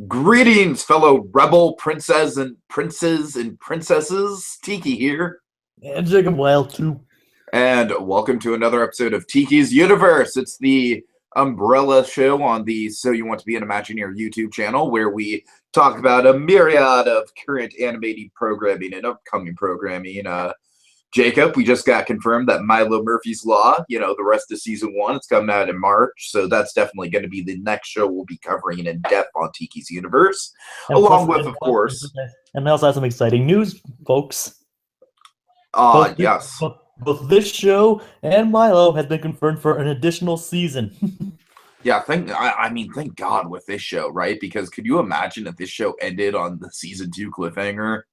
Greetings, fellow rebel princes and princesses. Tiki here, And Jacob Wile too. and welcome to another episode of Tiki's Universe. It's the umbrella show on the So You Want to Be an Imagineer YouTube channel, where we talk about a myriad of current animated programming and upcoming programming. Jacob, we just got confirmed that Milo Murphy's Law, the rest of season 1, it's coming out in March. So that's definitely going to be the next show we'll be covering in depth on Tiki's Universe. And Along with, of course. And I also have some exciting news, folks. Yes. Both this show and Milo has been confirmed for an additional season. Yeah, thank God with this show, right? Because could you imagine if this show ended on the season 2 cliffhanger?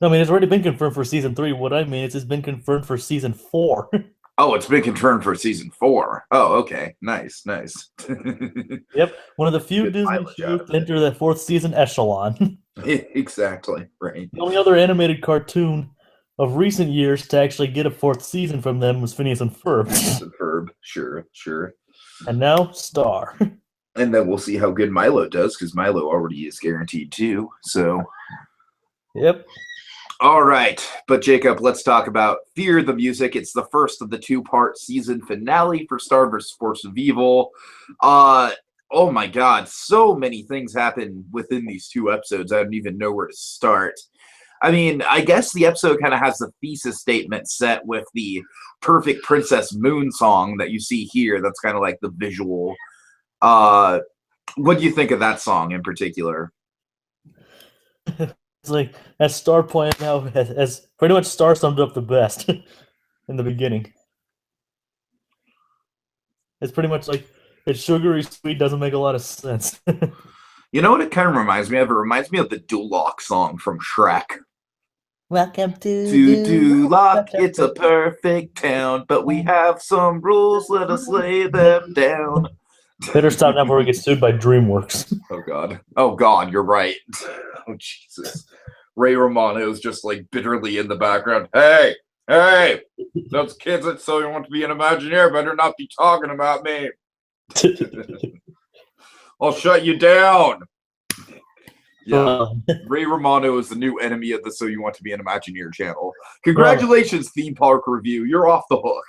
I mean, it's already been confirmed for season 3. What I mean is it's been confirmed for season 4. Oh, it's been confirmed for season 4. Oh, okay. Nice. Yep, one of the few Disney shows to enter the 4th season echelon. Exactly, right. The only other animated cartoon of recent years to actually get a 4th season from them was Phineas and Ferb. Phineas and Ferb, sure. And now Star. And then we'll see how good Milo does, because Milo already is guaranteed too. So, yep. All right, but Jacob, let's talk about Fear the Music. It's the first of the 2-part season finale for Star vs. Force of Evil. Oh my God, so many things happen within these 2 episodes. I don't even know where to start. I mean, I guess the episode kind of has the thesis statement set with the Perfect Princess Moon song that you see here. That's kind of like the visual. What do you think of that song in particular? It's like, as Star pointed out, as pretty much Star summed up the best in the beginning. It's pretty much like, it's sugary sweet, doesn't make a lot of sense. You know what it kind of reminds me of? It reminds me of the Duloc song from Shrek. Welcome to Duloc, it's a perfect town, but we have some rules, let us lay them down. Better stop now before we get sued by DreamWorks. Oh God, you're right. Oh Jesus. Ray Romano's just like bitterly in the background. Hey, those kids that So You Want to Be an Imagineer better not be talking about me. I'll shut you down. Yeah, Ray Romano is the new enemy of the So You Want to Be an Imagineer channel. Congratulations, Theme Park Review. You're off the hook.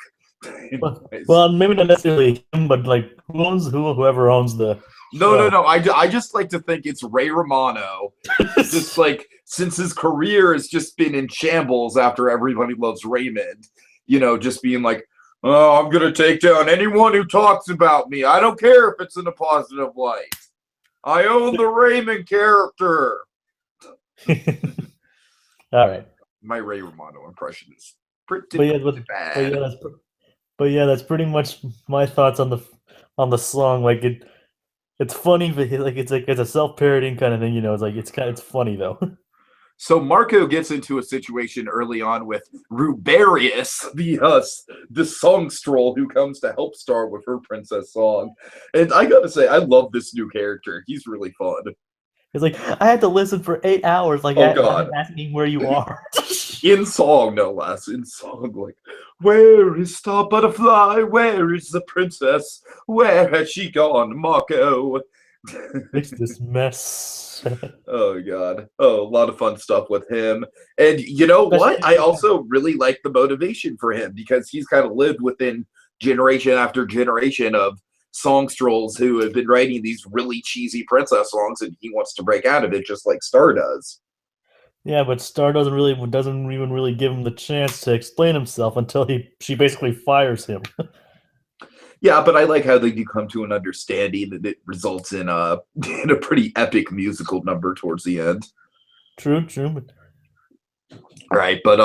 Well, maybe not necessarily him, but like whoever owns the. No. I just like to think it's Ray Romano. Just like, since his career has just been in shambles after Everybody Loves Raymond, just being like, oh, I'm going to take down anyone who talks about me. I don't care if it's in a positive light. I own the Raymond character. All right. My Ray Romano impression is pretty bad. But that's pretty much my thoughts on the song. Like it's funny, but it's a self-parodying kind of thing. It's funny though. So Marco gets into a situation early on with Rubarius, the songstrel who comes to help Star with her princess song. And I gotta say, I love this new character. He's really fun. It's like, I had to listen for 8 hours, like, asking where you are. In song, no less. In song, like, where is Star Butterfly? Where is the princess? Where has she gone, Marco? Fix this mess. Oh God. Oh, a lot of fun stuff with him. And you know what? I also really like the motivation for him, because he's kind of lived within generation after generation of songstrels who have been writing these really cheesy princess songs, and he wants to break out of it just like Star does. Yeah, but Star doesn't even really give him the chance to explain himself until she basically fires him. Yeah, but I like how they do come to an understanding that it results in a pretty epic musical number towards the end. True. Right, but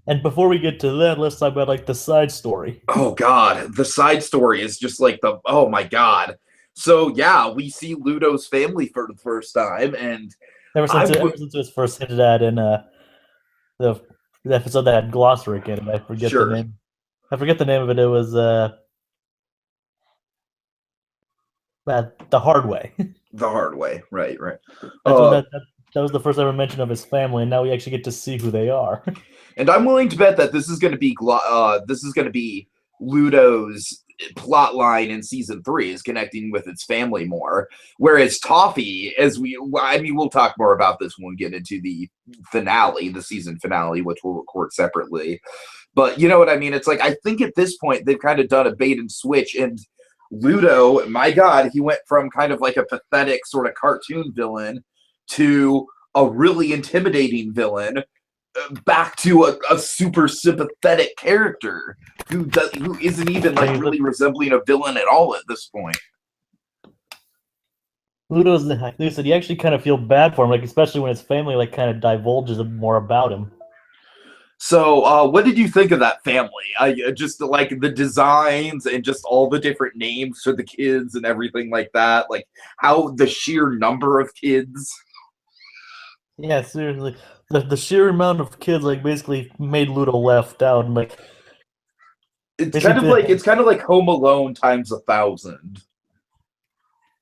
and before we get to that, let's talk about like the side story. Oh God, the side story is just like oh my God. So yeah, we see Ludo's family for the first time, and ever since it was first hinted at in the episode that had Glossary in it, I forget the name. I forget the name of it. It was The Hard Way. The Hard Way, right. That was the first ever mention of his family, and now we actually get to see who they are. And I'm willing to bet that this is going to be Ludo's plot line in season 3 is connecting with its family more. Whereas Toffee, we'll talk more about this when we get into the finale, the season finale, which we'll record separately. But you know what I mean? It's like, I think at this point they've kind of done a bait and switch, and Ludo, my God, he went from kind of like a pathetic sort of cartoon villain to a really intimidating villain, back to a super sympathetic character who isn't even like really resembling a villain at all at this point. Ludo's, like you said, you actually kind of feel bad for him, like especially when his family like kind of divulges more about him. So, what did you think of that family? Just like the designs and just all the different names for the kids and everything like that. Like how the sheer number of kids. Yeah, seriously, the sheer amount of kids like basically made Ludo left out, and like it's kind of like Home Alone times 1,000.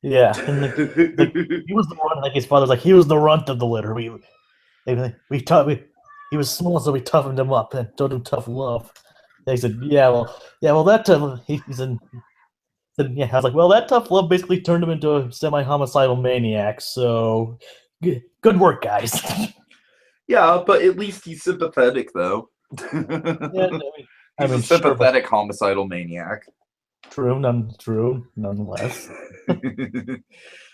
Yeah, and he was the one, like his father's like he was the runt of the litter. He was small, so we toughened him up and showed him tough love. And he said, well, that he said, yeah. I was like, well, that tough love basically turned him into a semi-homicidal maniac. So, good work, guys. Yeah, but at least he's sympathetic, though. Yeah, he's a sympathetic homicidal maniac. True, nonetheless.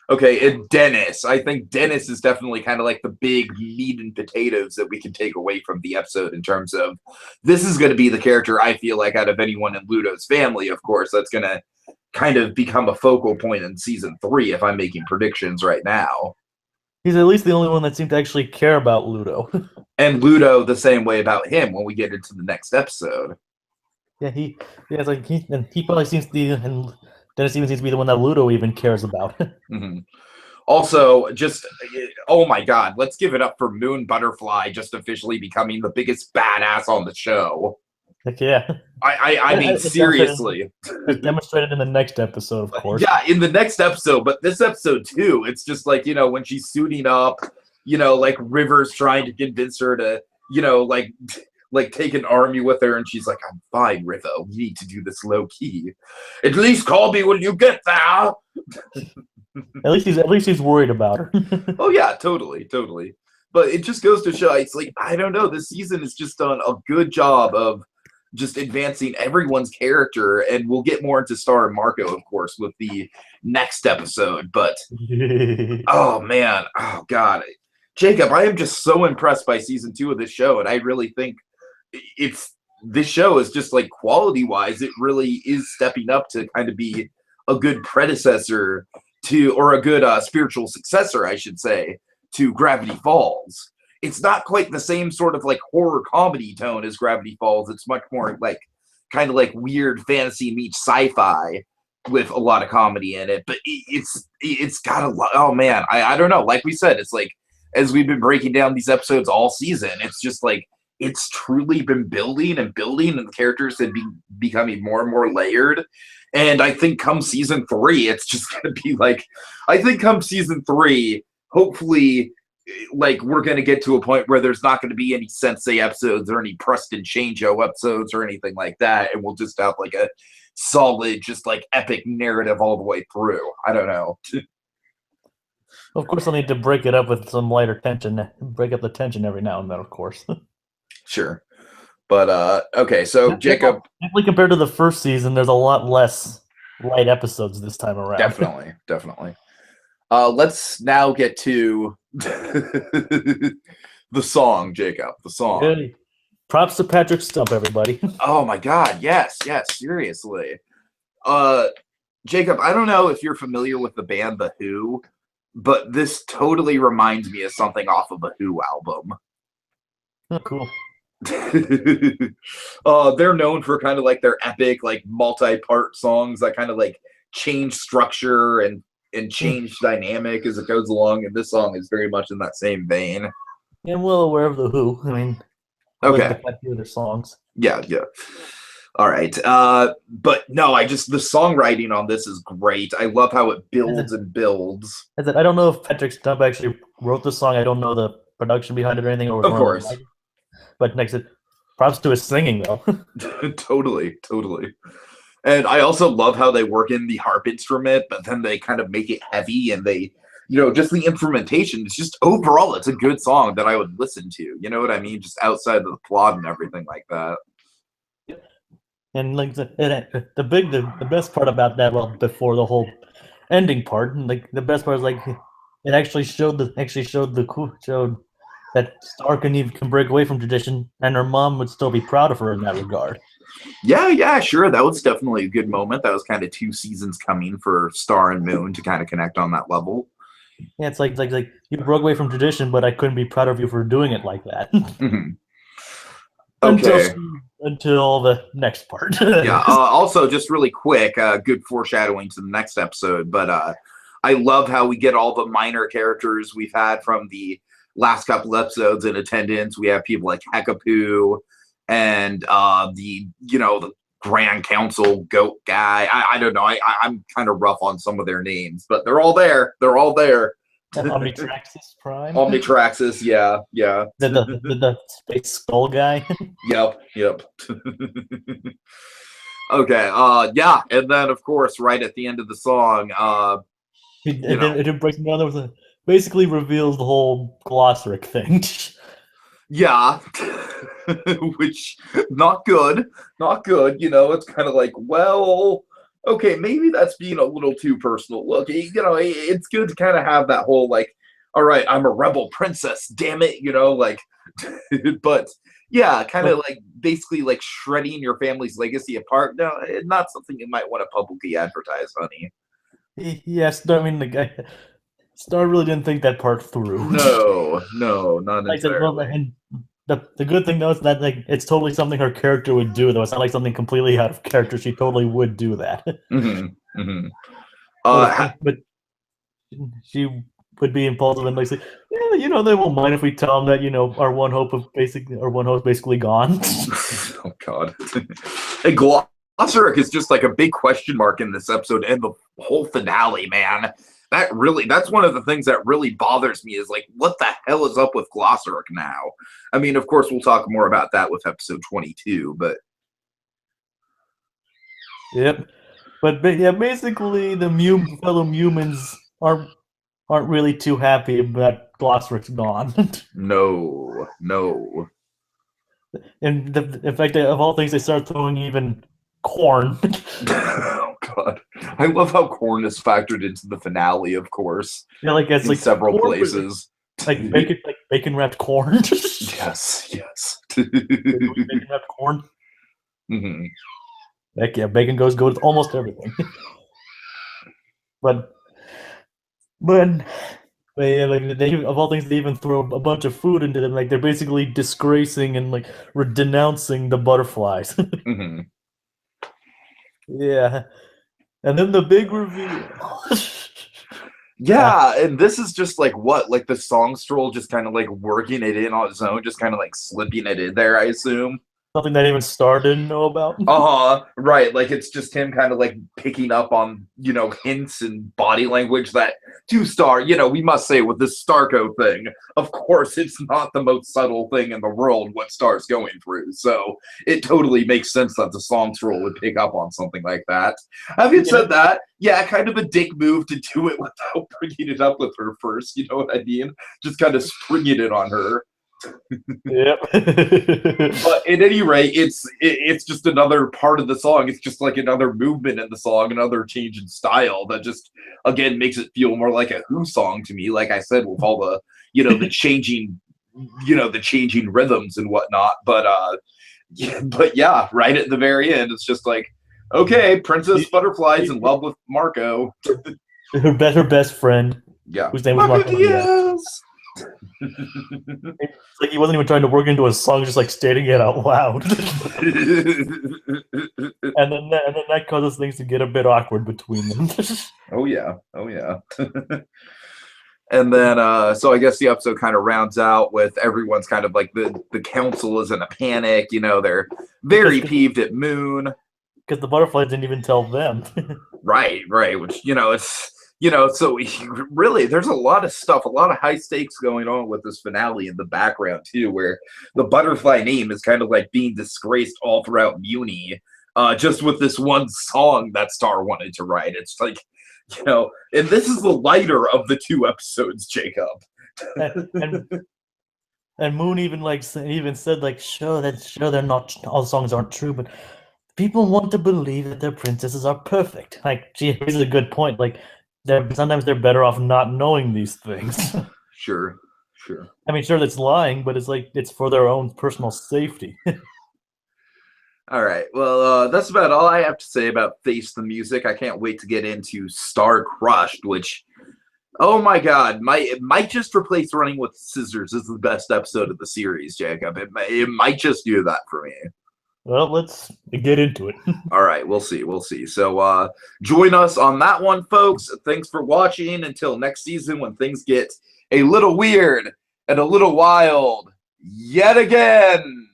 Okay, and Dennis. I think Dennis is definitely kind of like the big meat and potatoes that we can take away from the episode in terms of this is going to be the character I feel like out of anyone in Ludo's family, of course, that's going to kind of become a focal point in season 3 if I'm making predictions right now. He's at least the only one that seemed to actually care about Ludo. And Ludo the same way about him when we get into the next episode. Yeah, he probably seems to be, and Dennis even seems to be the one that Ludo even cares about. Mm-hmm. Also, just, oh my God, let's give it up for Moon Butterfly just officially becoming the biggest badass on the show. Like, yeah. I mean, seriously. It's demonstrated in the next episode, of course. Yeah, in the next episode, but this episode too, it's just like, when she's suiting up, like River's trying to convince her to, like take an army with her, and she's like, I'm fine, River. We need to do this low key. At least call me when you get there. At least he's worried about her. Oh yeah, totally. But it just goes to show, it's like, I don't know, this season has just done a good job of just advancing everyone's character, and we'll get more into Star and Marco, of course, with the next episode. But oh man, oh God, Jacob, I am just so impressed by season 2 of this show, and I really think this show is just like quality wise, it really is stepping up to kind of be a good predecessor to, or a good spiritual successor, I should say, to Gravity Falls. It's not quite the same sort of like horror comedy tone as Gravity Falls. It's much more like kind of like weird fantasy meets sci-fi with a lot of comedy in it. But it's got a lot. Oh man, I don't know. Like we said, it's like as we've been breaking down these episodes all season, it's just like it's truly been building, and the characters have been becoming more and more layered. And I think come season 3, it's just going to be like, I think come season 3, hopefully, like we're going to get to a point where there's not going to be any Sensei episodes or any Preston Chanjo episodes or anything like that. And we'll just have like a solid, just like epic narrative all the way through. I don't know. Of course, I'll need to break it up with some lighter tension, break up the tension every now and then, of course. Sure. But, okay, so Jacob... Definitely compared to the first season, there's a lot less light episodes this time around. Definitely. Let's now get to the song, Jacob, the song. Good. Props to Patrick Stump, everybody. Oh my God, yes, seriously. Jacob, I don't know if you're familiar with the band The Who, but this totally reminds me of something off of a Who album. Oh, cool. They're known for kind of like their epic, like multi-part songs that kind of like change structure and change dynamic as it goes along, and this song is very much in that same vein. Yeah, I'm well aware of The Who. I mean, okay, a few of their songs. Yeah. All right, but no, the songwriting on this is great. I love how it builds and builds. I don't know if Patrick Stump actually wrote the song. I don't know the production behind it or anything. Of course. But next, props to his singing, though. Totally. And I also love how they work in the harp instrument, but then they kind of make it heavy and they, just the instrumentation. It's just overall, it's a good song that I would listen to. You know what I mean? Just outside of the plot and everything like that. And like the best part about that, well, before the whole ending part, and like the best part is like it actually showed that Star can break away from tradition, and her mom would still be proud of her in that regard. Yeah, sure. That was definitely a good moment. That was kind of 2 seasons coming for Star and Moon to kind of connect on that level. Yeah, it's like you broke away from tradition, but I couldn't be proud of you for doing it like that. Mm-hmm. Okay. Until the next part. Yeah. Also, just really quick, good foreshadowing to the next episode. But I love how we get all the minor characters we've had from the last couple episodes in attendance. We have people like Hekapoo and the Grand Council goat guy. I don't know. I'm kind of rough on some of their names, but they're all there. They're all there. Omnitraxis Prime. Omnitraxis, yeah. The space skull guy. Yep. Okay. Yeah, and then of course, right at the end of the song, it breaks down. There was basically reveals the whole Glossric thing. Yeah, which not good. It's kind of like, well, okay, maybe that's being a little too personal. Look, it's good to kind of have that whole like, all right, I'm a rebel princess, damn it, like, but yeah, kind of like basically like shredding your family's legacy apart. No, not something you might want to publicly advertise, honey. Yes, I mean the guy. Star really didn't think that part through. No, not entirely. And the good thing though is that like it's totally something her character would do. Though it's not like something completely out of character. She totally would do that. Mm-hmm. But she would be impulsive and like say, yeah, they won't mind if we tell them that our one hope is basically gone. Oh God. Hey, Glossaric is just like a big question mark in this episode and the whole finale, man. That's one of the things that really bothers me is like, what the hell is up with Glossaric now? I mean, of course, we'll talk more about that with episode 22, but. Yep. But yeah, basically the fellow humans aren't really too happy that Glossaric's gone. No. And in fact, of all things, they start throwing even corn. Oh God! I love how corn is factored into the finale. Of course, yeah, like it's like several places, like bacon wrapped corn. Yes. Bacon wrapped corn. Mm-hmm. Heck yeah, bacon goes good with almost everything. but yeah, like they of all things, they even throw a bunch of food into them. Like they're basically disgracing and like denouncing the butterflies. Mm-hmm. Yeah, and then the big reveal. Yeah, and this is just like what, like the song stroll, just kind of like working it in on its own, just kind of like slipping it in there, I assume. Something that even Star didn't know about. Right. Like it's just him kind of like picking up on, hints and body language that to Star, we must say with this StarCo thing, of course, it's not the most subtle thing in the world what Star's going through. So it totally makes sense that the song troll would pick up on something like that. Having said that, yeah, kind of a dick move to do it without bringing it up with her first. You know what I mean? Just kind of springing it on her. Yep. But at any rate, it's just another part of the song. It's just like another movement in the song, another change in style that just again makes it feel more like a Who song to me. Like I said, with all the the changing rhythms and whatnot. But yeah, right at the very end, it's just like, okay, Princess Butterfly's in love with Marco, her best friend. Yeah, whose name was Marco Diaz. It's like he wasn't even trying to work into a song, just like stating it out loud. and then that causes things to get a bit awkward between them. Oh yeah. And then so I guess the episode kind of rounds out with everyone's kind of like the council is in a panic. They're very peeved at Moon because the butterflies didn't even tell them. Right. Which it's. So really, there's a lot of stuff, a lot of high stakes going on with this finale in the background too, where the butterfly name is kind of like being disgraced all throughout Muni. just with this one song that Star wanted to write. It's like, and this is the lighter of the 2 episodes, Jacob. And Moon even said like, sure they're not, all the songs aren't true, but people want to believe that their princesses are perfect. Like, gee, here's a good point. Like, sometimes they're better off not knowing these things. Sure. I mean, sure, that's lying, but it's like it's for their own personal safety. All right. Well, that's about all I have to say about Face the Music. I can't wait to get into Star Crushed, which, oh my God, it might just replace Running with Scissors as the best episode of the series, Jacob. It might just do that for me. Well, let's get into it. All right, we'll see. So join us on that one, folks. Thanks for watching. Until next season, when things get a little weird and a little wild yet again.